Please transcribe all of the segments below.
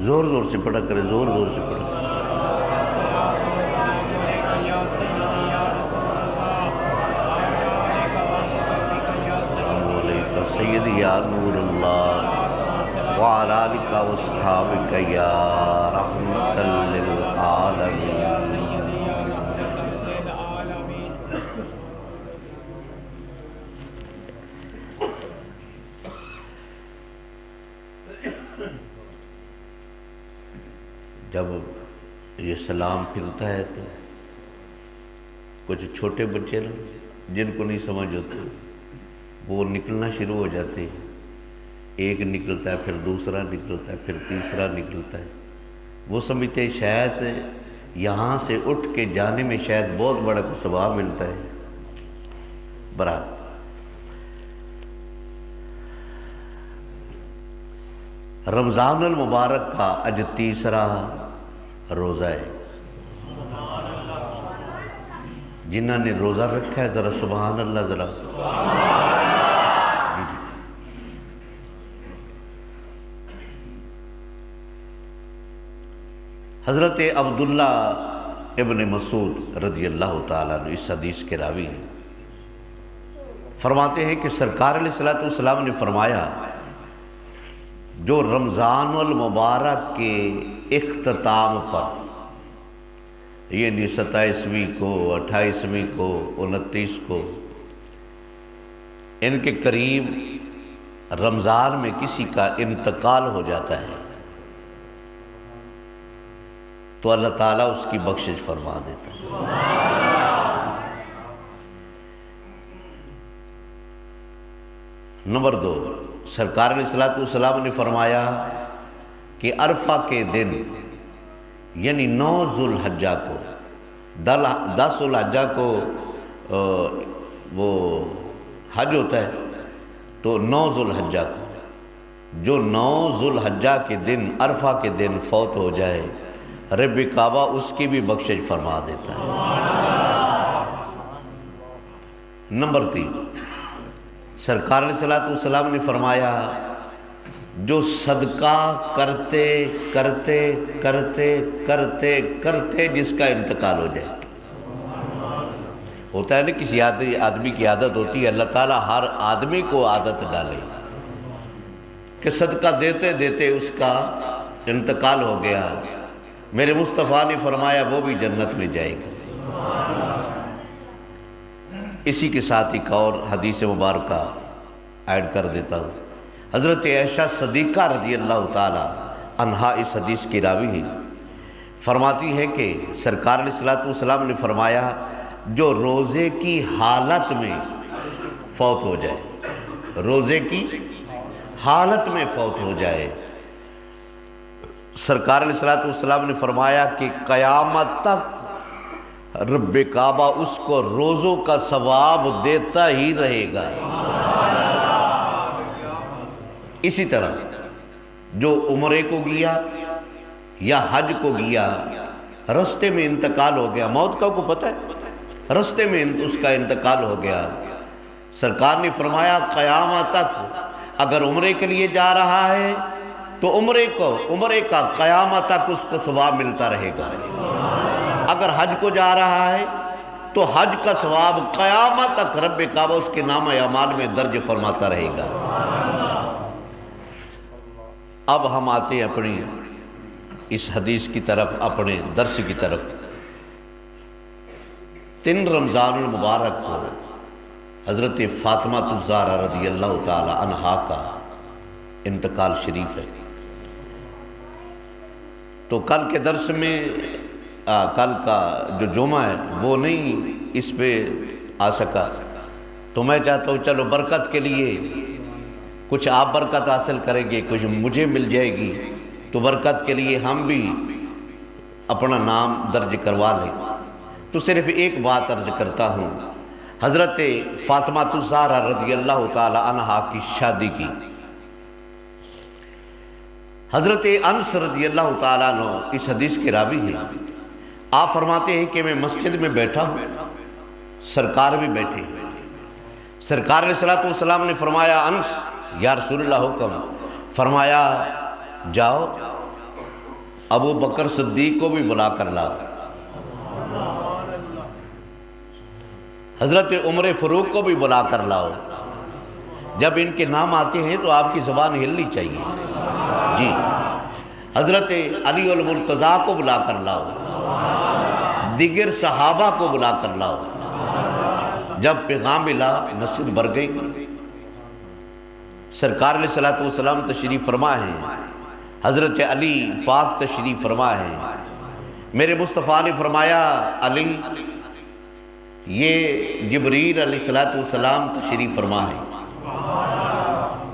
زور زور سے پڑھا کرے، زور زور سے پڑھا کرے۔ السلام علیکم سیدی یا نور اللہ وعلی آلک و اصحابک یا رحمت للعالمین۔ جب یہ سلام پھرتا ہے تو کچھ چھوٹے بچے جن کو نہیں سمجھ ہوتی وہ نکلنا شروع ہو جاتے ہیں، ایک نکلتا ہے، پھر دوسرا نکلتا ہے، پھر تیسرا نکلتا ہے۔ وہ سمجھتے ہیں شاید یہاں سے اٹھ کے جانے میں شاید بہت بڑا کو ثواب ملتا ہے۔ برابر رمضان المبارک کا آج تیسرا روزہ ہے۔ جنہوں نے روزہ رکھا ہے ذرا سبحان اللہ ذرا۔ حضرت عبداللہ ابن مسعود رضی اللہ تعالیٰ عنہ اس حدیث کے راوی ہیں، فرماتے ہیں کہ سرکار علیہ الصلوۃ والسلام نے فرمایا جو رمضان المبارک کے اختتام پر یعنی 27ویں کو، 28ویں کو، 29 کو ان کے قریب رمضان میں کسی کا انتقال ہو جاتا ہے تو اللہ تعالیٰ اس کی بخشش فرما دیتا ہے۔ نمبر 2، سرکار علیہ الصلوۃ والسلام نے فرمایا کہ عرفہ کے دن یعنی 9 ذو الحجہ کو، 10 ذو الحجہ کو وہ حج ہوتا ہے تو 9 ذو الحجہ کو جو 9 ذو الحجہ کے دن عرفہ کے دن فوت ہو جائے رب کعبہ اس کی بھی بخشش فرما دیتا ہے۔ نمبر 3، سرکار علیہ الصلوۃ والسلام نے فرمایا جو صدقہ کرتے کرتے کرتے کرتے کرتے جس کا انتقال ہو جائے، ہوتا ہے نا کسی آدمی کی عادت ہوتی ہے، اللہ تعالیٰ ہر آدمی کو عادت ڈالے کہ صدقہ دیتے دیتے اس کا انتقال ہو گیا، میرے مصطفیٰ نے فرمایا وہ بھی جنت میں جائے گا۔ اسی کے ساتھ ایک اور حدیث مبارکہ ایڈ کر دیتا ہوں۔ حضرت عائشہ صدیقہ رضی اللہ تعالی عنہا اس حدیث کی راوی ہیں، فرماتی ہے کہ سرکار علیہ الصلوۃ والسلام نے فرمایا جو روزے کی حالت میں فوت ہو جائے، روزے کی حالت میں فوت ہو جائے، سرکار علیہ الصلوۃ والسلام نے فرمایا کہ قیامت تک رب کعبہ اس کو روزوں کا ثواب دیتا ہی رہے گا۔ اسی طرح جو عمرے کو گیا یا حج کو گیا، رستے میں انتقال ہو گیا، موت کا کو پتہ ہے، رستے میں اس کا انتقال ہو گیا، سرکار نے فرمایا قیامت تک اگر عمرے کے لیے جا رہا ہے تو عمرے کا قیامت تک اس کو ثواب ملتا رہے گا، اگر حج کو جا رہا ہے تو حج کا ثواب قیامت تک رب کعبہ اس کے نام اعمال میں درج فرماتا رہے گا۔ اب ہم آتے ہیں اپنی اس حدیث کی طرف، اپنے درس کی طرف۔ 3 رمضان المبارک کو حضرت فاطمہ الزہرا رضی اللہ تعالی عنہا کا انتقال شریف ہے، تو کل کے درس میں کل کا جو جمعہ ہے وہ نہیں اس پہ آ سکا، تو میں چاہتا ہوں چلو برکت کے لیے کچھ آپ برکت حاصل کریں گے، کچھ مجھے مل جائے گی، تو برکت کے لیے ہم بھی اپنا نام درج کروا لیں۔ تو صرف ایک بات عرض کرتا ہوں، حضرت فاطمہ الزہرا رضی اللہ تعالی عنہا کی شادی کی، حضرت انس رضی اللہ تعالیٰ عنہ اس حدیث کے راوی ہیں، آپ فرماتے ہیں کہ میں مسجد میں بیٹھا ہوں، سرکار بھی بیٹھے، سرکار علیہ الصلوۃ والسلام نے فرمایا انس یا رسول اللہ حکم، فرمایا جاؤ ابو بکر صدیق کو بھی بلا کر لاؤ، حضرت عمر فاروق کو بھی بلا کر لاؤ۔ جب ان کے نام آتے ہیں تو آپ کی زبان ہلنی چاہیے۔ جی، حضرت علی المرتضیٰ کو بلا کر لاؤ، دیگر صحابہ کو بلا کر لاؤ۔ جب پیغام ملا مسجد بھر گئی۔ سرکار علیہ السلام تشریف فرما ہے، حضرت علی پاک تشریف فرما ہے۔ میرے مصطفیٰ نے فرمایا علی یہ جبریل علیہ السلام تشریف فرما ہے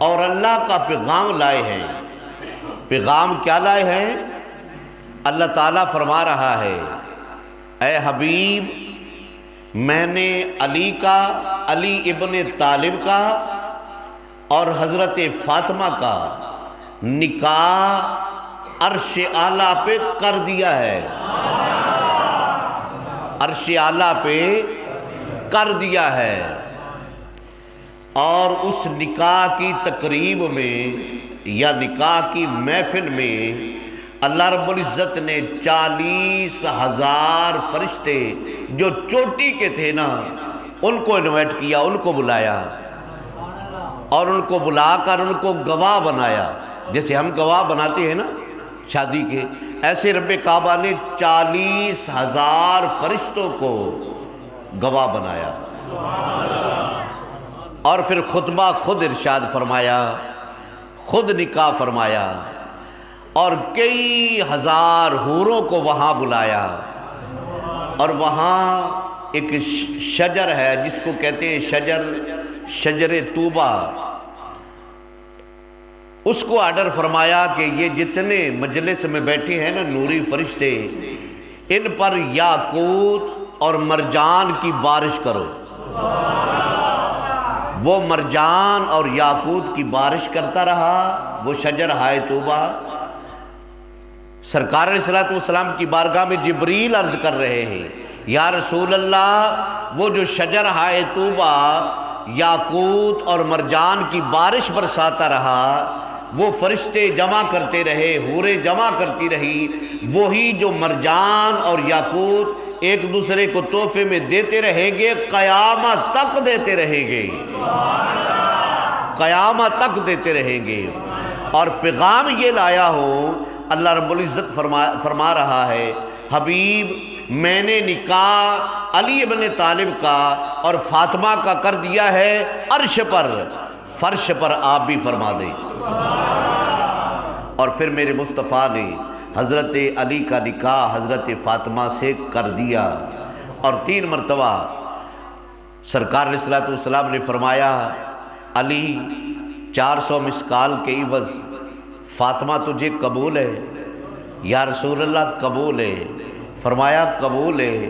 اور اللہ کا پیغام لائے ہیں۔ پیغام کیا لائے ہیں؟ اللہ تعالیٰ فرما رہا ہے اے حبیب میں نے علی کا، علی ابن طالب کا اور حضرت فاطمہ کا نکاح عرش اعلیٰ پہ کر دیا ہے، عرش اعلیٰ پہ کر دیا ہے۔ اور اس نکاح کی تقریب میں یا نکاح کی محفل میں اللہ رب العزت نے 40,000 فرشتے جو چوٹی کے تھے نا ان کو انوائٹ کیا، ان کو بلایا اور ان کو بلا کر ان کو گواہ بنایا۔ جیسے ہم گواہ بناتے ہیں نا شادی کے، ایسے رب کعبہ نے 40,000 فرشتوں کو گواہ بنایا اور پھر خطبہ خود ارشاد فرمایا، خود نکاح فرمایا اور کئی ہزار حوروں کو وہاں بلایا۔ اور وہاں ایک شجر ہے جس کو کہتے ہیں شجر طوبہ، اس کو آرڈر فرمایا کہ یہ جتنے مجلس میں بیٹھے ہیں نا نوری فرشتے، ان پر یاقوت اور مرجان کی بارش کرو۔ وہ مرجان اور یاقوت کی بارش کرتا رہا وہ شجر ہائے طوبہ۔ سرکار علیہ السلام کی بارگاہ میں جبریل عرض کر رہے ہیں یا رسول اللہ وہ جو شجر ہائے طوبہ یاقوت اور مرجان کی بارش برساتا رہا، وہ فرشتے جمع کرتے رہے، حوریں جمع کرتی رہی، وہی جو مرجان اور یاقوت ایک دوسرے کو تحفے میں دیتے رہیں گے، قیامت تک دیتے رہیں گے، قیامت تک دیتے رہیں گے۔ اور پیغام یہ لایا ہو، اللہ رب العزت فرما رہا ہے حبیب میں نے نکاح علی ابن طالب کا اور فاطمہ کا کر دیا ہے عرش پر، فرش پر آپ بھی فرما دیں۔ اور پھر میرے مصطفیٰ نے حضرت علی کا نکاح حضرت فاطمہ سے کر دیا، اور 3 مرتبہ سرکار علیہ السلام نے فرمایا علی 400 مسکال کے عوض فاطمہ تجھے قبول ہے؟ یا رسول اللہ قبول ہے۔ فرمایا قبول ہے۔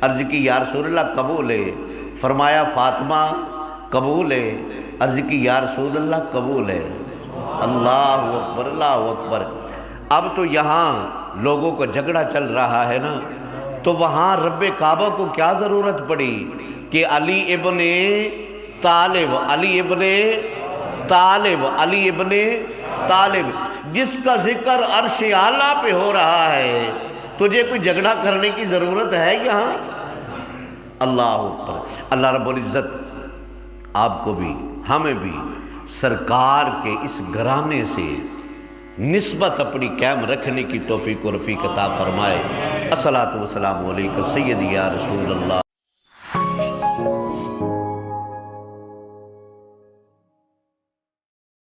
عرض کی یا رسول اللہ قبول ہے۔ فرمایا فاطمہ قبول ہے۔ عرض کی یا رسول اللہ قبول ہے۔ اللہ اکبر، اللہ اکبر۔ اب تو یہاں لوگوں کو جھگڑا چل رہا ہے نا، تو وہاں رب کعبہ کو کیا ضرورت پڑی کہ علی ابن طالب، علی ابن طالب، علی ابن طالب جس کا ذکر عرش اعلیٰ پہ ہو رہا ہے، تجھے کوئی جھگڑا کرنے کی ضرورت ہے یہاں؟ اللہ اکبر۔ اللہ رب العزت آپ کو بھی ہمیں بھی سرکار کے اس گھرانے سے نسبت اپنی قائم رکھنے کی توفیق و رفیق عطا فرمائے۔ الصلاۃ والسلام علیکم سیدی یا رسول اللہ۔